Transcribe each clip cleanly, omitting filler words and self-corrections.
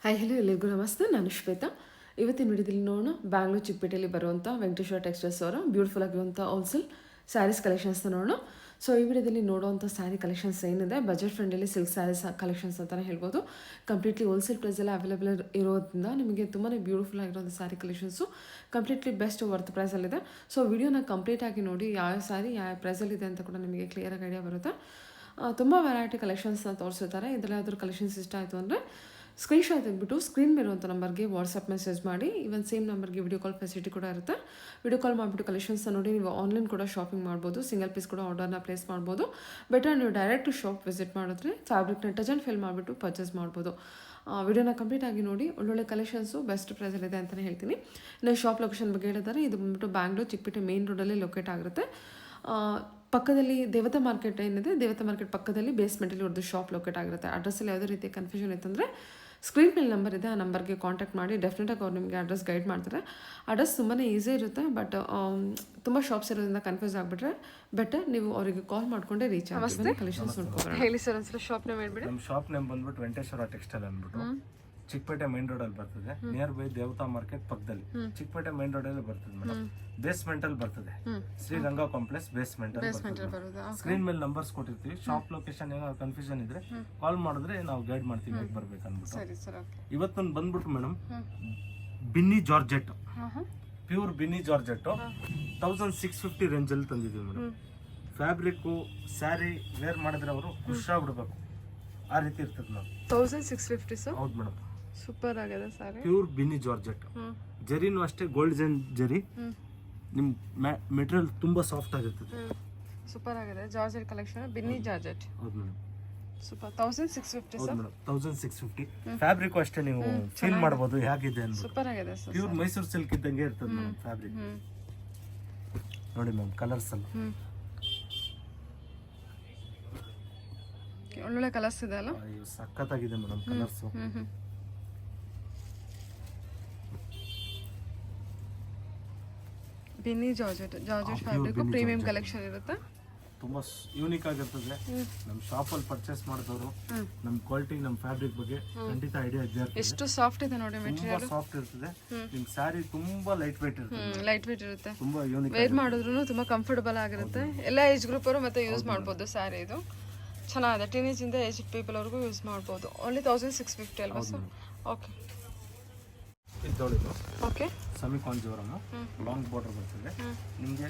Hi hello ಎಲ್ಲರಿಗೂ ನಮಸ್ತೆ, ನಾನು ಶ್ವೇತಾ. ಇವತ್ತಿನ ವಿಡಿಯೋದಲ್ಲಿ ನೋಡೋಣ ಬ್ಯಾಂಗ್ಳೂರು ಚಿಕ್ಕಪೇಟೆಯಲ್ಲಿ ಬರುವಂಥ ವೆಂಕಟೇಶ್ವರ ಟೆಕ್ಸ್ಟೈಲ್ಸ್ ಅವರ ಬ್ಯೂಟಿಫುಲ್ ಆಗಿರುವಂಥ ಹೋಲ್ಸೇಲ್ ಸ್ಯಾರೀಸ್ ಕಲೆಕ್ಷನ್ಸ್ನ ನೋಡೋಣ. ಸೊ ಈ ವಿಡಿಯೋದಲ್ಲಿ ನೋಡುವಂಥ ಸ್ಯಾರಿ ಕಲೆಕ್ಷನ್ಸ್ ಏನಿದೆ ಬಜೆಟ್ ಫ್ರೆಂಡಲ್ಲಿ ಸಿಲ್ಕ್ ಸ್ಯಾರೀಸ್ ಕಲೆಕ್ಷನ್ಸ್ ಅಂತಲೇ ಹೇಳ್ಬೋದು. ಕಂಪ್ಲೀಟ್ಲಿ ಹೋಲ್ಸೇಲ್ ಪ್ರೈಸಲ್ಲಿ ಅವೈಲೇಬಲ್ ಇರೋದ್ರಿಂದ ನಿಮಗೆ ತುಂಬಾ ಬ್ಯೂಟಿಫುಲ್ ಆಗಿರೋಂಥ sari collections completely best worth ಪ್ರೈಸಲ್ಲಿದೆ. ಸೊ ವಿಡಿಯೋನ ಕಂಪ್ಲೀಟಾಗಿ ನೋಡಿ ಯಾವ ಸ್ಯಾರಿ ಯಾವ ಪ್ರೈಸಲ್ಲಿದೆ ಅಂತ ಕೂಡ ನಿಮಗೆ ಕ್ಲಿಯರಾಗಿ ಐಡಿಯಾ ಬರುತ್ತೆ. ತುಂಬ ವೆರೈಟಿ ಕಲೆಕ್ಷನ್ಸ್ನ ತೋರಿಸಿರ್ತಾರೆ. ಇದರಲ್ಲಿ ಯಾವ್ದಾದ್ರು ಕಲೆಕ್ಷನ್ಸ್ ಇಷ್ಟ ಆಯಿತು ಅಂದರೆ ಸ್ಕ್ರೀನ್ಶಾಟ್ ತೆಗೆದುಬಿಟ್ಟು ಸ್ಕ್ರೀನ್ ಮೇಲಿರುವಂಥ ನಂಬರ್ಗೆ ವಾಟ್ಸಪ್ ಮೆಸೇಜ್ ಮಾಡಿ. ಈವನ್ ಸೇಮ್ ನಂಬರ್ಗೆ ವಿಡಿಯೋ ಕಾಲ್ ಫೆಸಿಲಿಟಿ ಕೂಡ ಇರುತ್ತೆ. ವಿಡಿಯೋ ಕಾಲ್ ಮಾಡಿಬಿಟ್ಟು ಕಲೆಕ್ಷನ್ಸ್ನ ನೋಡಿ ನೀವು ಆನ್ಲೈನ್ ಕೂಡ ಶಾಪಿಂಗ್ ಮಾಡ್ಬೋದು. ಸಿಂಗಲ್ ಪೀಸ್ ಕೂಡ ಆರ್ಡರ್ನ ಪ್ಲೇಸ್ ಮಾಡ್ಬೋದು. ಬೆಟರ್ ನೀವು ಡೈರೆಕ್ಟ್ ಶಾಪ್ ವಿಸಿಟ್ ಮಾಡಿದ್ರೆ ಫ್ಯಾಬ್ರಿಕ್ನ ಟಚ್ ಆ್ಯಂಡ್ ಫಿಲ್ ಮಾಡಿಬಿಟ್ಟು ಪರ್ಚೇಸ್ ಮಾಡ್ಬೋದು. ವಿಡಿಯೋನ ಕಂಪ್ಲೀಟಾಗಿ ನೋಡಿ. ಒಳ್ಳೊಳ್ಳೆ ಕಲೆಕ್ಷನ್ಸು ಬೆಸ್ಟ್ ಪ್ರೈಸಲ್ಲಿದೆ ಅಂತಲೇ ಹೇಳ್ತೀನಿ. ಇನ್ನು ಶಾಪ್ ಲೊಕೇಶನ್ ಬಗ್ಗೆ ಹೇಳಿದರೆ ಇದು ಬಂದ್ಬಿಟ್ಟು ಬ್ಯಾಂಗ್ಳೂರು ಚಿಕ್ಕಪೇಟೆ ಮೇನ್ ರೋಡಲ್ಲಿ ಲೊಕೇಟ್ ಆಗಿರುತ್ತೆ. ಪಕ್ಕದಲ್ಲಿ ದೇವತಾ ಮಾರ್ಕೆಟ್ ಏನಿದೆ, ದೇವತಾ ಮಾರ್ಕೆಟ್ ಪಕ್ಕದಲ್ಲಿ ಬೇಸ್ಮೆಂಟಲ್ಲಿ ಅವ್ರದ್ದು ಶಾಪ್ ಲೊಕೇಟ್ ಆಗಿರುತ್ತೆ. ಅಡ್ರೆಸ್ಸಲ್ಲಿ ಯಾವುದೇ ರೀತಿ ಕನ್ಫ್ಯೂಷನ್ ಇತ್ತಂದರೆ ಸ್ಕ್ರೀನ್ ಮೇಲೆ ನಂಬರ್ ಇದೆ, ಆ ನಂಬರ್ಗೆ ಕಾಂಟ್ಯಾಕ್ಟ್ ಮಾಡಿ. ಡೆಫಿನೆಟಾಗಿ ಅವ್ರು ನಿಮಗೆ ಅಡ್ರೆಸ್ ಗೈಡ್ ಮಾಡ್ತಾರೆ. ಅಡ್ರೆಸ್ ತುಂಬಾ ಈಸಿ ಇರುತ್ತೆ, ಬಟ್ ತುಂಬ ಶಾಪ್ಸ್ ಇರೋದ್ರಿಂದ ಕನ್ಫ್ಯೂಸ್ ಆಗಿಬಿಟ್ರೆ ಬೆಟರ್ ನೀವು ಅವರಿಗೆ ಕಾಲ್ ಮಾಡಿಕೊಂಡೇ ರೀಚ್ ಆಗುತ್ತೆ. ಕಲೆಕ್ಷನ್ಸ್ ನೋಡ್ಕೋಬೋದು. ಹೇಳಿ ಸರ್ ಒಂದ್ಸಲ ಶಾಪ್ ನೇಮ್ ಹೇಳ್ಬಿಡಿ. ನಮ್ಮ ಶಾಪ್ ನೇಮ್ ಬಂದ್ಬಿಟ್ಟು ವೆಂಕಟೇಶ್ವರ ಟೆಕ್ಸ್ಟೈಲ್ ಅಂದ್ಬಿಟ್ಟು ಚಿಕ್ಕಪೇಟೆ ಮೈನ್ ರೋಡ್ ಅಲ್ಲಿ ಬರ್ತದೆ. ನಿಯರ್ ಬೈ ದೇವತಾ ಮಾರ್ಕೆಟ್ ಪಕ್ಕದಲ್ಲಿ ಚಿಕ್ಕಪೇಟೆ ಮೈನ್ ರೋಡ್ ಅಲ್ಲಿ ಬರ್ತದೆ ಮೇಡಮ್. ಬೇಸ್ಮೆಂಟ್ ಅಲ್ಲಿ ಬರ್ತದೆ, ಶ್ರೀರಂಗ ಕಾಂಪ್ಲೆಕ್ಸ್ ಬೇಸ್ಮೆಂಟ್ ಅಲ್ಲಿ ಬರ್ತದೆ. ಸ್ಕ್ರೀನ್ ಮೇಲೆ ನಂಬರ್ಸ್ ಕೊಟ್ಟಿರ್ತೀವಿ. ಶಾಪ್ ಲೊಕೇಶನ್ ಏನಾದ್ರು ಕನ್ಫ್ಯೂಷನ್ ಇದ್ರೆ ಕಾಲ್ ಮಾಡಿದ್ರೆ ನಾವು ಗೈಡ್ ಮಾಡ್ತೀವಿ ಹೇಗೆ ಬರ್ಬೇಕು ಅಂದ್ಬಿಟ್ಟು. ಇವತ್ತು ಬಂದ್ಬಿಟ್ಟು madam Binny georgette, pure Binny georgette 1650 range ಅಲ್ಲಿ ತಂದಿದ್ದೀವಿ ಮೇಡಮ್. ಫ್ಯಾಬ್ರಿಕ್ ಸ್ಯಾರಿ ವೇರ್ ಮಾಡಿದ್ರೆ ಅವರು ಖುಷಿಯಾಗ್ಬಿಡ್ಬೇಕು, ಆ ರೀತಿ ಇರ್ತದೆ ಮೇಡಮ್. 1650 ಸರ್. ಹೌದು ಮೇಡಮ್, ಸೂಪರ್ ಆಗಿದೆ ಸ್ಯಾರಿ. Pure Binny georgette. ಜರಿನೂ ಅಷ್ಟೇ ಗೋಲ್ಡನ್ ಜರಿ. ನಿಮ್ ಮೆಟೀರಿಯಲ್ ತುಂಬಾ ಸಾಫ್ಟ್ ಆಗಿರ್ತದೆ. ಸೂಪರ್ ಆಗಿದೆ ಜಾರ್ಜೆಟ್ ಕಲೆಕ್ಷನ್, ಬಿನ್ನಿ ಜಾರ್ಜೆಟ್. ಹೌದು ಮೇಡಮ್, ಸೂಪರ್. 1650 ಹೌದು ಮೇಡಮ್, 1650. ಫ್ಯಾಬ್ರಿಕ್ ಅಷ್ಟೇ ನೀವು ಫೀಲ್ ಮಾಡಬಹುದು ಹೇಗಿದೆ ಅಂತ. ಸೂಪರ್ ಆಗಿದೆ ಸರ್. ಪ್ಯೂರ್ ಮೈಸೂರು ಸಿಲ್ಕ್ ಇದ್ದಂಗೆ ಇರ್ತದೆ ಮೇಡಮ್ ಫ್ಯಾಬ್ರಿಕ್. ನೋಡಿ ಮ್ಯಾಮ್ ಕಲರ್ಸ್ ಅಲ್ಲ ಒಳ್ಳೊಳ್ಳೆ ಕಲರ್ಸ್ ಇದೆ ಅಲ್ಲ, ಸಖತ್ತಾಗಿದೆ madam colours. Binny georgette fabric premium collection ಇರುತ್ತೆ. ತುಂಬಾ ಯೂನಿಕ್ ಆಗಿರ್ತದೆ. ನಮ್ಮ ಶಾಪ್ ಅಲ್ಲಿ ಪರ್ಚೇಸ್ ಮಾಡಿದವರು ನಮ್ಮ ಕ್ವಾಲಿಟಿ ನಮ್ಮ ಫ್ಯಾಬ್ರಿಕ್ ಬಗ್ಗೆ ಖಂಡಿತ ಐಡಿಯಾ ಇದೆ. ಎಷ್ಟು ಸಾಫ್ಟ್ ಇದೆ ನೋಡಿ ಮೆಟೀರಿಯಲ್, ತುಂಬಾ ಸಾಫ್ಟ್ ಇರ್ತದೆ. ನಿಮ್ ಸ್ಯಾರಿ ತುಂಬಾ ಲೈಟ್ ವೇಟ್ ಇರ್ತದೆ. ಲೈಟ್ ವೇಟ್ ಇರುತ್ತೆ, ತುಂಬಾ ಯೂನಿಕ್. ವೇರ್ ಮಾಡಿದ್ರು ತುಂಬಾ ಕಂಫರ್ಟಬಲ್ ಆಗಿರುತ್ತೆ. ಎಲ್ಲ ಏಜ್ ಗ್ರೂಪ್ ಅವರು ಮತ್ತೆ ಯೂಸ್ ಮಾಡ್ಬೋದು ಸ್ಯಾರಿ. ಇದು ಚೆನ್ನಾಗಿದೆ, ಟೀನೇಜ್ ಇಂದ ಏಜ್ ಪೀಪಲ್ ಅವ್ರಿಗೂ ಯೂಸ್ ಮಾಡ್ಬೋದು. ಓನ್ಲಿ 1650 ಅಲ್ವಾ sir? Okay okay. Semi Kanjeevaram long border ಬರ್ತದೆ. ನಿಮಗೆ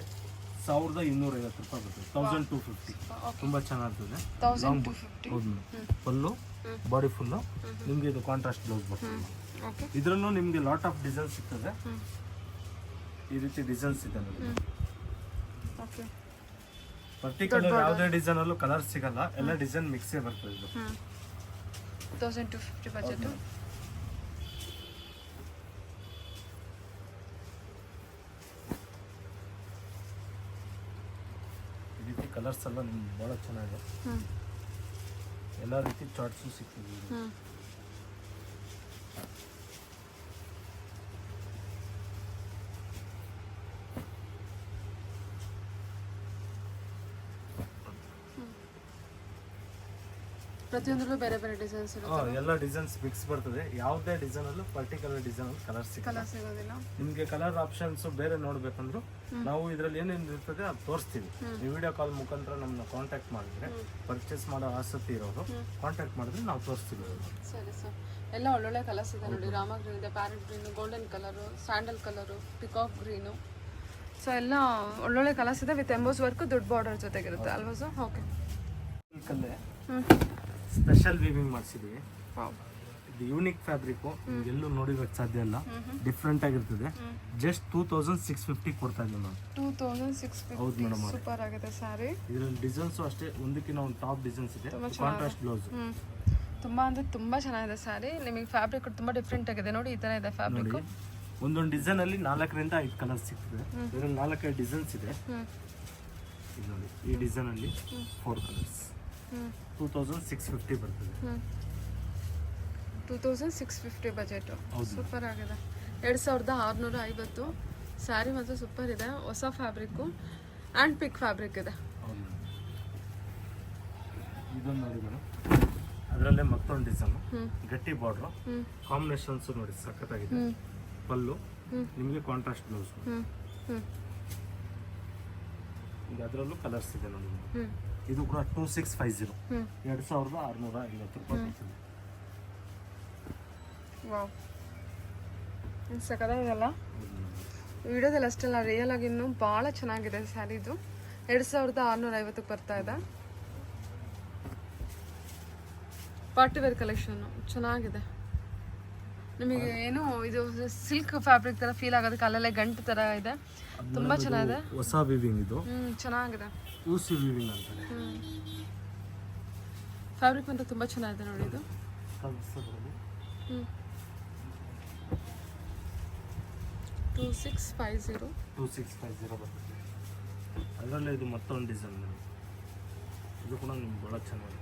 1250 ರೂಪಾಯಿ ಬರ್ತದೆ. 1250 ತುಂಬಾ ಚೆನ್ನಾಗಿರ್ತದೆ. 1250. ಹೌದು ಮೇಡಮ್. ಫುಲ್ಲು ಬಾಡಿ ಫುಲ್ಲು ನಿಮಗೆ ಇದು ಕಾಂಟ್ರಾಸ್ಟ್ ಬ್ಲೌಸ್ ಬರ್ತದೆ. ಇದರಲ್ಲೂ ನಿಮಗೆ ಲಾಟ್ ಆಫ್ ಡಿಸೈನ್ಸ್ ಸಿಗ್ತದೆ. ಈ ರೀತಿ ಡಿಸೈನ್ಸ್ ಇದೆ ನೋಡಿ. ಓಕೆ, ಪರ್ಟಿಕ್ಯುಲರ್ ಯಾವುದೇ ಡಿಸೈನ್ ಅಲ್ಲೂ ಕಲರ್ ಸಿಗಲ್ಲ, ಎಲ್ಲ ಡಿಸೈನ್ ಮಿಕ್ಸೇ ಬರ್ತದೆ. ಇದು 1250 ಬಜೆಟ್. ಈ ರೀತಿ ಕಲರ್ಸ್ ಎಲ್ಲ ನಿಮ್ಗೆ ಭಾಳ ಚೆನ್ನಾಗಿದೆ. ಎಲ್ಲ ರೀತಿ ಚಾರ್ಟ್ಸು ಸಿಗ್ತದೆ. ಪ್ರತಿಯೊಂದರಲ್ಲೂ ಬೇರೆ ಬೇರೆ ಡಿಸೈನ್ಸ್ ಇರುತ್ತೆ. ಎಲ್ಲ ಡಿಸೈನ್ಸ್ ಮಿಕ್ಸ್ ಬರ್ತದೆ. ಯಾವುದೇ ಡಿಸೈನ್ ಅಲ್ಲೂ ಪರ್ಟಿಕ್ಯುಲರ್ ಡಿಸೈನ್ ಕಲರ್ ಸಿಗೋದಿಲ್ಲ. ನಿಮಗೆ ಕಲರ್ ಆಪ್ಷನ್ಸ್ ಬೇರೆ ನೋಡ್ಬೇಕಂದ್ರು ನಾವು ಇದರಲ್ಲಿ ಏನೇನು ಇರ್ತದೆ ಅದು ತೋರಿಸ್ತೀವಿ. ನೀವು ವಿಡಿಯೋ ಕಾಲ್ ಮುಖಾಂತರ ನಮ್ಮನ್ನ ಕಾಂಟ್ಯಾಕ್ಟ್ ಮಾಡಿದ್ರೆ, ಪರ್ಚೇಸ್ ಮಾಡೋ ಆಸಕ್ತಿ ಇರೋರು ಕಾಂಟ್ಯಾಕ್ಟ್ ಮಾಡಿದ್ರೆ ನಾವು ತೋರಿಸ್ತೀವಿ. ಸರಿ ಸರ್. ಎಲ್ಲ ಒಳ್ಳೊಳ್ಳೆ ಕಲರ್ಸ್ ಇದೆ ನೋಡಿ. ರಾಮ ಗ್ರೀನ್ ಇದೆ, parrot green, golden colour, sandal colour, peacock green. So ಎಲ್ಲ ಒಳ್ಳೊಳ್ಳೆ ಕಲರ್ಸ್ ಇದೆ ವಿತ್ ಎಂಬೋಸ್ ವರ್ಕ್, ದೊಡ್ಡ ಬಾರ್ಡರ್ ಜೊತೆಗಿರುತ್ತೆ ಅಲ್ವಾ ಸರ್? ಓಕೆ. ಸ್ಪೆಷಲ್ ವೀವಿಂಗ್ ಮಾಡಿಸಿದ್ವಿ. ಇದು ಯೂನಿಕ್ ಫ್ಯಾಬ್ರಿಕ್, ಎಲ್ಲೂ ನೋಡಿರೋಕ್ಕೆ ಸಾಧ್ಯ ಇಲ್ಲ. ಡಿಫ್ರೆಂಟ್ ಆಗಿರ್ತದೆ. ಜಸ್ಟ್ 2650 ಕೊಡ್ತಾ ಇದ್ದೀವಿ ನಾವು. 2650. ಹೌದು ಮೇಡಮ್, ಸೂಪರ್ ಆಗಿದೆ ಸ್ಯಾರಿ. ಇದರಲ್ಲಿ ಡಿಸೈನ್ಸು ಅಷ್ಟೇ ಒಂದಕ್ಕಿಂತ ಒಂದು ಟಾಪ್ ಡಿಸೈನ್ಸ್ ಇದೆ. ಕಾಂಟ್ರಾಸ್ಟ್ ಬ್ಲೌಸ್ ತುಂಬಾ ಅಂದ್ರೆ ತುಂಬಾ ಚೆನ್ನಾಗಿದೆ ಸ್ಯಾರಿ. ನಿಮಗೆ ಫ್ಯಾಬ್ರಿಕ್ ತುಂಬಾ ಡಿಫ್ರೆಂಟ್ ಆಗಿದೆ ನೋಡಿ. ಈ ತರ ಇದೆ ಫ್ಯಾಬ್ರಿಕ್. ಒಂದೊಂದು ಡಿಸೈನ್ ಅಲ್ಲಿ 4ರಿಂದ 5 ಕಲರ್ಸ್ ಸಿಗ್ತದೆ. ಇದರಲ್ಲಿ 4-5 ಡಿಸೈನ್ಸ್ ಇದೆ. ಇದು ನೋಡಿ, ಈ ಡಿಸೈನ್ ಅಲ್ಲಿ 4 ಕಲರ್ಸ್. 2650 ಬರ್ತದೆ. 2650 ಬಜೆಟ್. ಸೂಪರ್ ಆಗಿದೆ. 2650 ಸ್ಯಾರಿ ಮಾತ್ರ ಸೂಪರ್ ಇದೆ. ಹೊಸ ಫ್ಯಾಬ್ರಿಕ್ಕು ಆ್ಯಂಡ್ ಪಿಕ್ ಫ್ಯಾಬ್ರಿಕ್ ಇದೆ. ಇದನ್ನು ನೋಡಿ ಮೇಡಮ್, ಅದರಲ್ಲೇ ಮತ್ತೊಂದು ಡಿಸೈನ್ ಹ್ಞೂ ಗಟ್ಟಿ ಬಾರ್ಡ್ರು ಹ್ಞೂ ಕಾಂಬಿನೇಷನ್ಸ್ ನೋಡಿ ಸಖತ್ತಾಗಿದೆ. ಹ್ಞೂ ಪಲ್ಲು ನಿಮಗೆ ಕಾಂಟ್ರಾಸ್ಟ್ ಬ್ಲೌಸ್. ಹ್ಞೂ ಹ್ಞೂ ಈಗ ಅದರಲ್ಲೂ ಕಲರ್ಸ್ ಇದೆ ನೋಡಿ. ಹ್ಞೂ ಇದು ಕೂಡ 2650 ಹ್ಞೂ 2650 ರೂಪಾಯಿ ಬರ್ತದೆ. ವಾವ್ ಸಖತ್ತಾಗಿದೆಲ್ಲ. ವಿಡಿಯೋದಲ್ಲಿ ಅಷ್ಟೆಲ್ಲ ರಿಯಲ್ ಆಗಿ ಇನ್ನೂ ಭಾಳ ಚೆನ್ನಾಗಿದೆ ಸ್ಯಾರಿದು. 2650 ಬರ್ತಾ ಇದೆ. ಪಾರ್ಟಿ ವೇರ್ ಕಲೆಕ್ಷನ್ ಚೆನ್ನಾಗಿದೆ. ನಿಮಗೆ ಏನು ಇದು ಸಿಲ್ಕ್ ಫ್ಯಾಬ್ರಿಕ್ ತರ ಫೀಲ್ ಆಗೋದಕ್ಕೆ ಅಲ್ಲಲ್ಲೇ ಗಂಟು ತರ ಇದೆ. ತುಂಬಾ ಚೆನ್ನಾಗಿದೆ. ಹೊಸ ವಿವಿಂಗ್ ಇದು ಚೆನ್ನಾಗಿದೆ. ಊಸಿ ವಿವಿಂಗ್ ಅಂತಾರೆ. ಫ್ಯಾಬ್ರಿಕ್ ಅಂತ ತುಂಬಾ ಚೆನ್ನಾಗಿದೆ ನೋಡಿ ಇದು. 2650 ಬರ್ತದೆ. ಅದರಲ್ಲೇ ಇದು ಮತ್ತೊಂದು ಡಿಸೈನ್ ನೋಡಿ. ಇದು ಕೂಡ ನಿಮ್ಗೆ ಭಾಳ ಚೆನ್ನಾಗಿದೆ.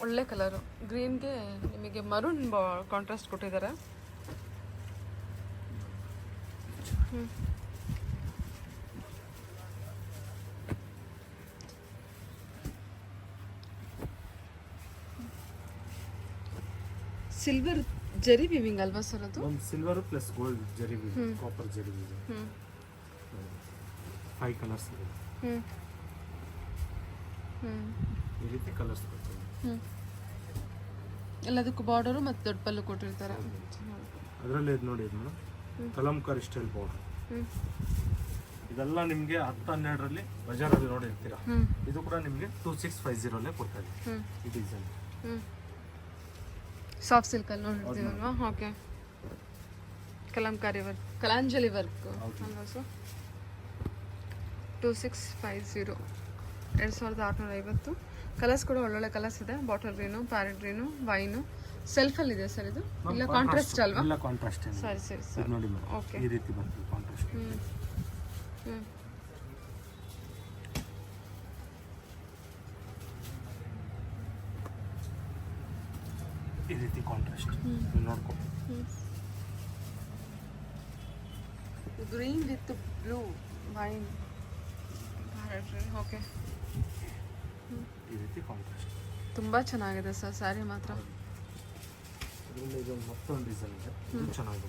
ಒಳ್ಳೆ ಕಲರು. ಗ್ರೀನ್ಗೆ ನಿಮಗೆ ಮರೂನ್ ಕಾಂಟ್ರಾಸ್ಟ್ ಕೊಟ್ಟಿದ್ದಾರೆ. ಸಿಲ್ವರ್ ಜರಿ ವಿವಿಂಗ್ ಅಲ್ವಾ ಸರ್ ಅದು? ಒಂದು ಸಿಲ್ವರ್ ಪ್ಲಸ್ ಗೋಲ್ಡ್ ಜರಿ ವಿವಿಂಗ್, ಕಾಪರ್ ಜರಿ ವಿವಿಂಗ್. 5 ಕಲರ್ಸ್ ಇದೆ. ಈ ರೀತಿ ಕಲರ್ಸ್ ಬರ್ತದೆ. ಎಲ್ಲದಕ್ಕೂ ಬಾರ್ಡರು ಮತ್ತು ದೊಡ್ಡ ಪಲ್ಲು ಕೊಟ್ಟಿರ್ತಾರೆ. ಅದರಲ್ಲಿ ಇದು ನೋಡಿ ಮೇಡಮ್, ಕಲಂಕಾರಿ ಸ್ಟೈಲ್ ಬಾರ್ಡರ್. ಇದೆಲ್ಲ ನಿಮಗೆ 10-12ರಲ್ಲಿ ಬಜಾರಲ್ಲಿ ನೋಡಿರ್ತೀರಾ. ಇದು ಕೂಡ ನಿಮಗೆ 2650 ಕೊಡ್ತಾ ಇದೆ ಈ ಡಿಸೈನ್. ಸಾಫ್ಟ್ ಸಿಲ್ಕ್ ಅಲ್ಲಿ ನೋಡಿರ್ತೀವಲ್ವಾ? Okay. Kalamkari work, Kalanjali work ಅಲ್ವಾ ಸರ್? 2650 2650. ಕಲರ್ಸ್ ಕೂಡ ಒಳ್ಳೊಳ್ಳೆ ಕಲರ್ಸ್ ಇದೆ. Bottle green, parrot green, wine. ಸೆಲ್ಫಲ್ಲಿ ಇದೆ ಸರ್ ಇದು? ಇಲ್ಲ ಕಾಂಟ್ರಾಸ್ಟ್ ಅಲ್ವಾ? ಇಲ್ಲ ಕಾಂಟ್ರಾಸ್ಟ್. ಸರಿ ಸರಿ ಸರ್. ನೋಡಿ ಮೇಡಮ್, ಓಕೆ, ಈ ರೀತಿ ಬರ್ತದೆ ಕಾಂಟ್ರಾಸ್ಟ್. ಈ ರೀತಿ ಕಾಂಟ್ರಾಸ್ಟ್ ನೋಡ್ಕೊ. Green with blue wine. Okay, ಈ ರೀತಿ ಕಾಂಟ್ರಾಸ್ಟ್ ತುಂಬಾ ಚೆನ್ನಾಗಿದೆ ಸರ್ ಸ್ಯಾರಿ ಮಾತ್ರ. ಇದರಲ್ಲಿ ಇದು ಮತ್ತೊಂದು ಡಿಸೈನ್ ಇದೆ, ಇದು ಚೆನ್ನಾಗಿದೆ.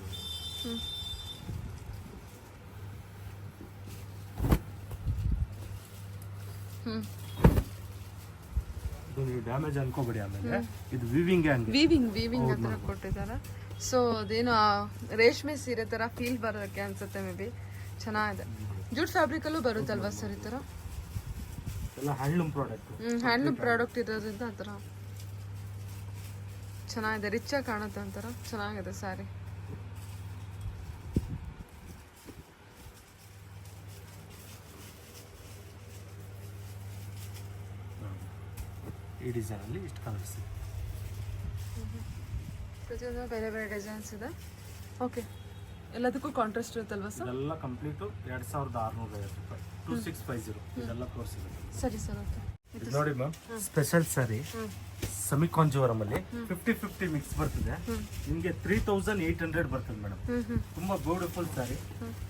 ಇದು ನೀವು ಡ್ಯಾಮೇಜ್ ಅನ್ಕೋಬೇಡಿ. ಆಮೇಲೆ ಇದು ವಿವಿಂಗ್ ವಿವಿಂಗ್ ಹತ್ರ ಕೊಟ್ಟಿದ್ದಾರೆ. ಸೊ ಅದೇನು ರೇಷ್ಮೆ ಸೀರೆ ತರ ಫೀಲ್ ಬರೋದಕ್ಕೆ ಅನ್ಸುತ್ತೆ ಮೇ ಬಿ. ಚೆನ್ನಾಗಿದೆ. ಜೂಟ್ ಫ್ಯಾಬ್ರಿಕ್ ಅಲ್ಲೂ ಬರುತ್ತಲ್ವಾ ಸರ್ ಈ ತರ? ಎಲ್ಲ ಹ್ಯಾಂಡ್ಲೂಮ್ ಪ್ರಾಡಕ್ಟ್. ಹ್ಯಾಂಡ್ಲೂಮ್ ಪ್ರಾಡಕ್ಟ್ ಇರೋದ್ರಿಂದ ಆ ಥರ ಚೆನ್ನಾಗಿದೆ. ರಿಚ್ ಆಗಿ ಕಾಣುತ್ತೆ ಒಂಥರ. ಚೆನ್ನಾಗಿದೆ ಸ್ಯಾರಿ. ಈ ಡಿಸೈನ್ ಅಲ್ಲಿ ಇಷ್ಟು ಕಲರ್ಸ್ ಇದೆ. ಪ್ರತಿಯೊಂದು ಬೇರೆ ಬೇರೆ ಡಿಸೈನ್ಸ್ ಇದೆ. ಓಕೆ, ಎಲ್ಲದಕ್ಕೂ ಕಾಂಟ್ರಾಸ್ಟ್ ಇರುತ್ತಲ್ವಾ ಸರ್? ಇದೆಲ್ಲ ಕಂಪ್ಲೀಟು 2650 ರೂಪಾಯಿ. 2650 ಇದೆಲ್ಲ ತೋರಿಸಿದೆ. ಸರಿ ಸರ್, ಓಕೆ. ಇದು ನೋಡಿ ma'am, special sari semi Kanjeevaram ಅಲ್ಲಿ 50-50 ಮಿಕ್ಸ್ ಬರ್ತದೆ. ನಿಮಗೆ 3800 ಬರ್ತದೆ ಮೇಡಮ್. ತುಂಬಾ ಬ್ಯೂಟಿಫುಲ್ ಸ್ಯಾರಿ,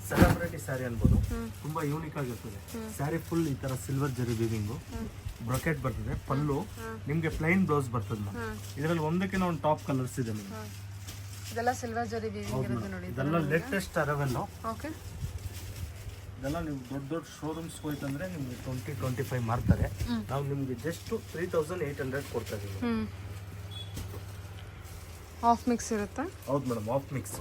ಸೆಲೆಬ್ರಿಟಿ ಸ್ಯಾರಿ ಅನ್ಬೋದು. ತುಂಬಾ ಯೂನಿಕ್ ಆಗಿರ್ತದೆ ಸ್ಯಾರಿ. ಫುಲ್ ಈ ತರ ಸಿಲ್ವರ್ ಜರಿ ವಿವಿಂಗು, ಬ್ರೊಕೆಟ್ ಬರ್ತದೆ. ಪಲ್ಲು ನಿಮ್ಗೆ ಪ್ಲೈನ್ ಬ್ಲೌಸ್ ಬರ್ತದೆ ಮ್ಯಾಮ್. ಇದರಲ್ಲಿ ಒಂದಕ್ಕಿಂತ ಒಂದು ಟಾಪ್ ಕಲರ್ಸ್ ಇದೆ ಮೇಡಮ್. ಇದೆಲ್ಲ ಸಿಲ್ವರ್ ಜರಿ ವಿವಿಂಗ್ ಇರುತ್ತೆ ನೋಡಿ. ಇದೆಲ್ಲ ಲೇಟೆಸ್ಟ್ ಅರವೆಲ್. ಓಕೆ, ಇದೆಲ್ಲ ನೀವು ದೊಡ್ಡ ದೊಡ್ಡ ಶೋರೂಮ್ಸ್ ಹೋಯ್ತಂದ್ರೆ ನಿಮ್ಗೆ 20-25 ಮಾರ್ತಾರೆ. ನಾವು ನಿಮ್ಗೆ ಜಸ್ಟ್ 3800 ಕೊಡ್ತಾ ಇದೀವಿ. ಆಫ್ ಮಿಕ್ಸ್ ಇರುತ್ತಾ? ಹೌದು ಮೇಡಮ್, ಆಫ್ ಮಿಕ್ಸ್.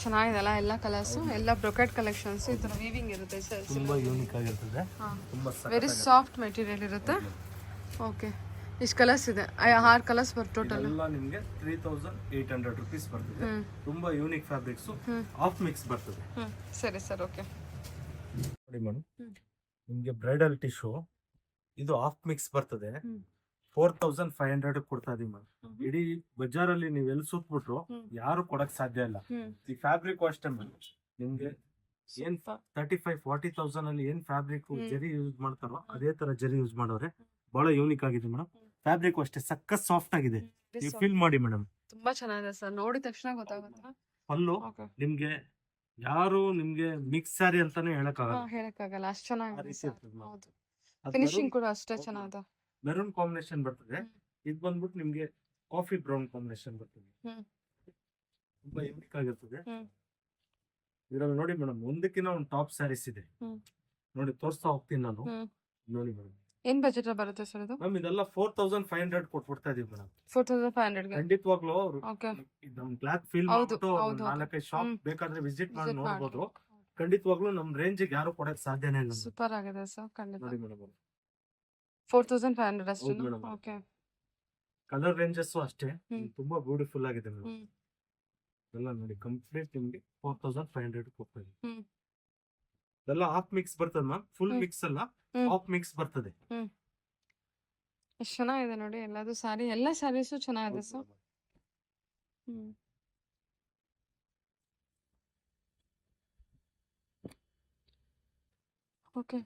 ಚೆನ್ನಾಗಿದೆಲ್ಲ ಎಲ್ಲ ಕಲರ್ಸು, ಎಲ್ಲ ಬ್ರೊಕೆಟ್ ಕಲೆಕ್ಷನ್ಸ್. ಈ ಥರ ವೀವಿಂಗ್ ಇರುತ್ತೆ ಸರ್. ತುಂಬಾ ಯೂನಿಕ್ ಆಗಿರ್ತದೆ. ತುಂಬಾ ವೆರಿ ಸಾಫ್ಟ್ ಮೆಟೀರಿಯಲ್ ಇರುತ್ತೆ. ಓಕೆ, ಇಷ್ಟು ಕಲರ್ಸ್ ಇದೆ. 6 ಕಲರ್ಸ್ ಬರ್ ಟೋಟಲ್. ಎಲ್ಲ ನಿಮಗೆ 3800 ರೂಪೀಸ್ ಬರ್ತದೆ. ತುಂಬಾ ಯೂನಿಕ್ ಫ್ಯಾಬ್ರಿಕ್ಸ್, ಆಫ್ ಮಿಕ್ಸ್ ಬರ್ತದೆ. ಸರಿ ಸರ್, ಓಕೆ. ನೋಡಿ ಮೇಡಮ್, ನಿಮಗೆ ಬ್ರೈಡಲ್ ಟಿಶ್ಯೂ ಇದು ಆಫ್ ಮಿಕ್ಸ್ ಬರ್ತದೆ. 4500 ಕೊಡ್ತಾ ಇದೀವಿ ಮೇಡಮ್. ಇಡೀ ಬಜಾರಲ್ಲಿ ನೀವು ಎಲ್ಲಿ ಸುತ್ಬಿಟ್ರು ಯಾರು ಕೊಡಕ್ ಸಾಧ್ಯ ಇಲ್ಲ. ಈ ಫ್ಯಾಬ್ರಿಕ್ ಅಷ್ಟೇ ಮೇಡಮ್. ನಿಮ್ಗೆ ಏನ್ 35-40,000 ಅಲ್ಲಿ ಏನ್ ಫ್ಯಾಬ್ರಿಕ್ ಜರಿ ಯೂಸ್ ಮಾಡ್ತಾರೋ ಅದೇ ತರ ಜರಿ ಯೂಸ್ ಮಾಡೋರೆ. ಬಹಳ ಯೂನಿಕ್ ಆಗಿದೆ ಮೇಡಮ್. ಫ್ಯಾಬ್ರಿಕ್ ಅಷ್ಟೇ ಸಖತ್ ಸಾಫ್ಟ್ ಆಗಿದೆ. ನೀವು ಫೀಲ್ ಮಾಡಿ ಮೇಡಮ್. ತುಂಬಾ ಚೆನ್ನಾಗಿದೆ ಸರ್, ನೋಡಿದ ತಕ್ಷಣ ಗೊತ್ತಾಗುತ್ತೆ. ಪಲ್ಲು ನಿಮ್ಗೆ ಯಾರು ನಿಮ್ಗೆ ಮಿಕ್ಸ್ ಸ್ಯಾರಿ ಅಂತಾನೆ ಹೇಳಕ್ಕಾಗಲ್ಲ. ಹೇಳಕ್ಕಾಗಲ್ಲ, ಅಷ್ಟು ಚೆನ್ನಾಗಿದೆ ರೀತಿ ಸರ್. ಇರ್ತದೆ ma'am. ಹೌದು, ಅದ್ ಫಿನಿಶಿಂಗ್ ಕೂಡ ಅಷ್ಟೇ ಚೆನ್ನಾಗಿದೆ. ಮೆರೂನ್ ಕಾಂಬಿನೇಷನ್ ಬರ್ತದೆ. ಇದು ಬಂದ್ಬಿಟ್ಟು ನಿಮ್ಗೆ ಕಾಫಿ ಬ್ರೌನ್ ಕಾಂಬಿನೇಷನ್ ಬರ್ತದೆ. ತುಂಬಾ ಯೂನಿಕ್ ಆಗಿರ್ತದೆ. ಇದ್ರಲ್ಲಿ ನೋಡಿ ಮೇಡಮ್, ಒಂದಕ್ಕಿಂತ ಒಂದು ಟಾಪ್ ಸ್ಯಾರೀಸ್ ಇದೆ. ನೋಡಿ ತೋರಿಸ್ತಾ ಹೋಗ್ತೀನಿ ನಾನು. ನೋಡಿ ಮೇಡಮ್, ಏನ್ ಬಜೆಟ್ ಬರುತ್ತೆ ಸರ್ ಇದು? ಮ್ಯಾಮ್ ಇದೆಲ್ಲ 4,500 ಕೊಟ್ಬಿಡ್ತಾ ಇದೀವಿ ಮೇಡಮ್. 4,500 ಗೆ. ಖಂಡಿತವಾಗ್ಲೂ ಓಕೆ, ನಮ್ ಬ್ಲಾಕ್ ಫೀಲ್ ಹೌದು, ಮಾಡ್ಬಿಟ್ಟು ಹೌದು, 4-5 ಶಾಪ್ ಬೇಕಾದ್ರೆ ವಿಸಿಟ್ ಮಾಡಿ Visit ನೋಡ್ಬೋದು. ಮಾಡಿ. ಖಂಡಿತವಾಗ್ಲೂ ನಮ್ ರೇಂಜ್ ಯಾರು ಕೊಡಕ್ ಸಾಧ್ಯನೇ ಇಲ್ಲ. ಸೂಪರ್ ಆಗಿದೆ ಸರ್, ಖಂಡಿತ. ನೋಡಿ ಮೇಡಮ್, 4,500 ಅಷ್ಟೇ. ಹೌದು madam. ಓಕೆ. ಕಲರ್ ರೇಂಜಸ್ ಅಷ್ಟೇ ತುಂಬಾ ಬ್ಯೂಟಿಫುಲ್ ಆಗಿದೆ ಮೇಡಮ್. ಹ್ಮ್. ಎಲ್ಲ ನೋಡಿ ಕಂಪ್ಲೀಟ್ ನಿಮ್ಗೆ 4,500 ಕೊಡ್ತೀವಿ. ಹ್ಮ್. ಇದೆಲ್ಲ ಹಾಫ್ ಮಿಕ್ಸ್ ಬರ್ತದೆ ಮ್ಯಾಮ್, ಫುಲ್ ಹ್ಮ್. ಮಿಕ್ಸ್ ಅಲ್ಲ, ಹ್ಮ್. ಹಾಫ್ ಮಿಕ್ಸ್ ಬರ್ತದೆ. ಎಷ್ಟು ಚೆನ್ನಾಗಿದೆ ನೋಡಿ, ಎಲ್ಲದು ಸ್ಯಾರಿ, ಎಲ್ಲ ಸ್ಯಾರೀಸು ಚೆನ್ನಾಗಿದೆ ಸರ್. ಹ್ಮ್. ಓಕೆ,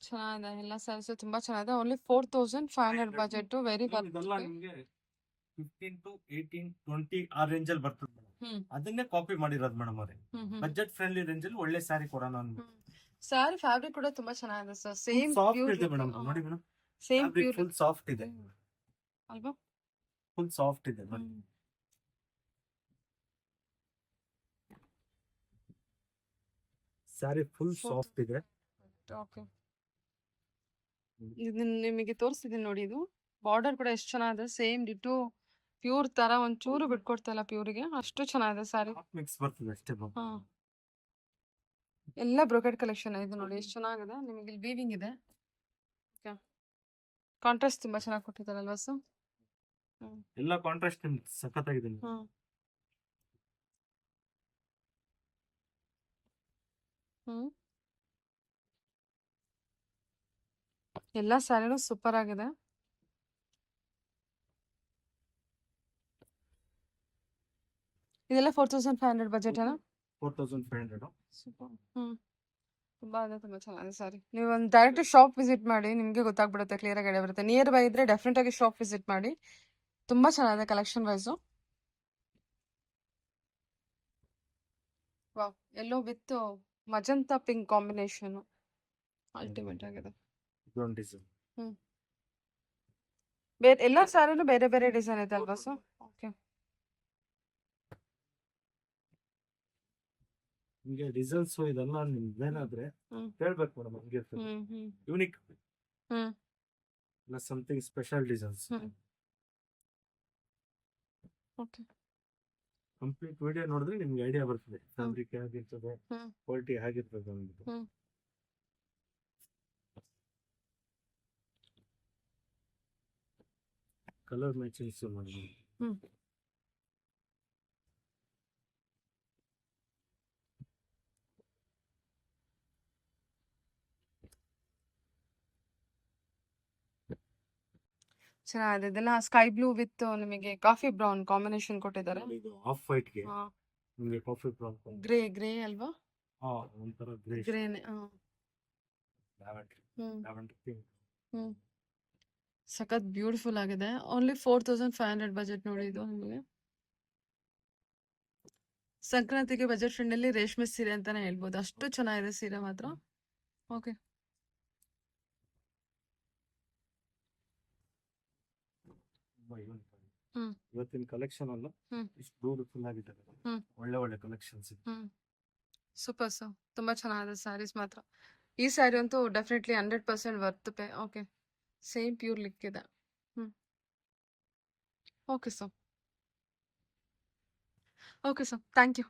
ಚೆನ್ನಾಗಿದೆ, ಎಲ್ಲ ಸ್ಯಾರೀಸು ತುಂಬಾ ಚೆನ್ನಾಗಿದೆ. ಓನ್ಲಿ 4,500 ಬಜೆಟ್, ವೆರಿ Ma'am, ಇದೆಲ್ಲ ನಿಮ್ಗೆ 15 to 18, 20 ಆ ರೇಂಜ್ ಅಲ್ಲಿ ಬರ್ತದೆ ಮೇಡಮ್. ಹ್ಮ್. ಅದನ್ನೇ ಕಾಪಿ ಮಾಡಿರೋದು ಮೇಡಮ್ ಅವರೇ. ಬಜೆಟ್ ಫ್ರೆಂಡ್ಲಿ ರೇಂಜ್ ಅಲ್ಲಿ ಒಳ್ಳೆ ಸ್ಯಾರಿ ಕೊಡೋಣ ಅಂದ್ಬಿಟ್ಟು. ಸ್ಯಾರಿ ಫ್ಯಾಬ್ರಿಕ್ ಕೂಡ ತುಂಬಾ ಚೆನ್ನಾಗಿದೆ ಸರ್, ಸೇಮ್ ಸಾಫ್ಟ್ ಇದೆ ಮೇಡಮ್. ನೋಡಿ madam, same fabric pure full soft ಇದೆ. ಅಲ್ವಾ? ಫುಲ್ ಸಾಫ್ಟ್ ಇದೆ ನೋಡಿ. ಸ್ಯಾರಿ ಫುಲ್ ಸಾಫ್ಟ್ ಇದೆ. ಓಕೆ, ಇದನ್ನ ನಿಮಗೆ ತೋರಿಸ್ತಿದ್ದೀನಿ ನೋಡಿ. ಇದು ಬಾರ್ಡರ್ ಕೂಡ ಎಷ್ಟು ಚೆನ್ನಾಗಿದೆ, ಸೇಮ್ ಡಿಟೋ ಪ್ಯೂರ್ ತರ, ಒಂಚೂರು ಬಿಟ್ಕೊಡ್ತಾ ಇಲ್ಲ ಪ್ಯೂರಿಗೆ, ಅಷ್ಟು ಚೆನ್ನಾಗಿದೆ ಸ್ಯಾರಿ. ಹಾಫ್ ಮಿಕ್ಸ್ ಬರ್ತದೆ ಅಷ್ಟೇ ಮ್ಯಾಮ್. ಹಾ, ಎಲ್ಲ ಬ್ರೊಕೆಟ್ ಕಲೆಕ್ಷನ್ ಇದು ನೋಡಿ, ಎಷ್ಟು ಚೆನ್ನಾಗಿದೆ. ನಿಮಗೆ ಇಲ್ಲಿ ವೀವಿಂಗ್ ಇದೆ. ಓಕೆ, ಕಾಂಟ್ರಾಸ್ಟ್ ತುಂಬಾ ಚೆನ್ನಾಗಿ ಕೊಟ್ಟಿದ್ದಾರಲ್ವಾ ಸರ್? ಎಲ್ಲ ಕಾಂಟ್ರಾಸ್ಟ್ ನಿಮ್ಗೆ ಸಖತ್ತಾಗಿದೆ ಮೇಡಮ್. ಹ್ಮ್. ಹ್ಮ್. ಎಲ್ಲ ಸ್ಯಾರಿನೂ ಸೂಪರ್ ಆಗಿದೆ. ಇದೆಲ್ಲ 4,500 ಬಜೆಟ್ ಏನಾ? 4,500. ಸೂಪರ್. ತುಂಬಾ ಇದೆ, ತುಂಬಾ ಚೆನ್ನಾಗಿದೆ ಸ್ಯಾರಿ. ನೀವು ಒಂದು ಡೈರೆಕ್ಟ್ ಶಾಪ್ ವಿಸಿಟ್ ಮಾಡಿ, ನಿಮಗೆ ಗೊತ್ತಾಗ್ಬಿಡುತ್ತೆ, ಕ್ಲಿಯರ್ ಆಗಿ ಬರುತ್ತೆ. ನಿಯರ್ ಬೈ ಇದ್ರೆ ಡೆಫಿನೆಟ್ ಆಗಿ ಶಾಪ್ ವಿಸಿಟ್ ಮಾಡಿ. ತುಂಬಾ ಚೆನ್ನಾಗಿದೆ collection wise. Wow, yellow with magenta pink combination ultimate ಆಗಿದೆ. ಇದೊಂದು ಡಿಸೈನ್. ಬೇರೆ ಎಲ್ಲ ಸ್ಯಾರಿನೂ ಬೇರೆ ಬೇರೆ ಡಿಸೈನ್ ಇದೆ ಅಲ್ವಾ ಸರ್? ಓಕೆ. ನಿಮ್ಗೆ ಡಿಸೈನ್ಸ್ ಇದೆಲ್ಲ ನಿಮ್ಗೆ ಏನಾದ್ರೆ ಹೇಳ್ಬೇಕು ಮೇಡಮ್. ಹಂಗೆ ಯೂನಿಕ್ ಇಲ್ಲ something special designs. Okay. Complete video ನೋಡಿದ್ರೆ ನಿಮ್ಗೆ ಐಡಿಯಾ ಬರ್ತದೆ ಫ್ಯಾಬ್ರಿಕ್ ಹೇಗಿರ್ತದೆ, ಕ್ವಾಲಿಟಿ ಹೇಗಿರ್ತದೆ ಅಂದ್ಬಿಟ್ಟು. ಕಲರ್ ಮ್ಯಾಚಿಂಗ್ಸ್ ಮಾಡಿ. ಚೆನ್ನಾಗಿದೆ. ಇದೆಲ್ಲ ಸ್ಕೈ ಬ್ಲೂ ವಿತ್ ನಿಮಗೆ ಕಾಫಿ ಬ್ರೌನ್ ಕಾಂಬಿನೇಷನ್ ಕೊಟ್ಟಿದ್ದಾರೆ. ಇದು ಆಫ್ ವೈಟ್ ಗೆ ನಿಮ್ಗೆ ಕಾಫಿ ಬ್ರೌನ್, ಗ್ರೇ ಗ್ರೇ ಅಲ್ವಾ? ಒಂಥರ ಗ್ರೇ, ಗ್ರೇನೆ. Lavender pink. ಸಖತ್ ಬ್ಯೂಟಿಫುಲ್ ಆಗಿದೆ. ಓನ್ಲಿ 4,500 ಬಜೆಟ್ ನೋಡಿ ಇದು ನಿಮಗೆ. ಸಂಕ್ರಾಂತಿಗೆ ಬಜೆಟ್ ಫ್ರೆಂಡಲ್ಲಿ ರೇಷ್ಮೆ ಸೀರೆ ಅಂತಾನೆ ಹೇಳ್ಬೋದು, ಅಷ್ಟು ಚೆನ್ನಾಗಿದೆ ಸೀರೆ ಮಾತ್ರ. ಓಕೆ. ಇವತ್ತಿನ ಕಲೆಕ್ಷನ್ ಅಲ್ಲ, ಇಷ್ಟು ಬ್ಯೂಟಿಫುಲ್ ಆಗಿದೆ. ಒಳ್ಳೆ ಒಳ್ಳೆ ಕಲೆಕ್ಷನ್ಸ್ ಇದೆ. ಸೂಪರ್ ಸರ್, ತುಂಬಾ ಚೆನ್ನಾಗಿದೆ ಸ್ಯಾರೀಸ್ ಮಾತ್ರ. ಈ ಸ್ಯಾರಿ ಅಂತೂ definitely 100% worth pay. Okay, same pure ಲಿಕ್ ಇದೆ. Okay sir. Okay sir, thank you.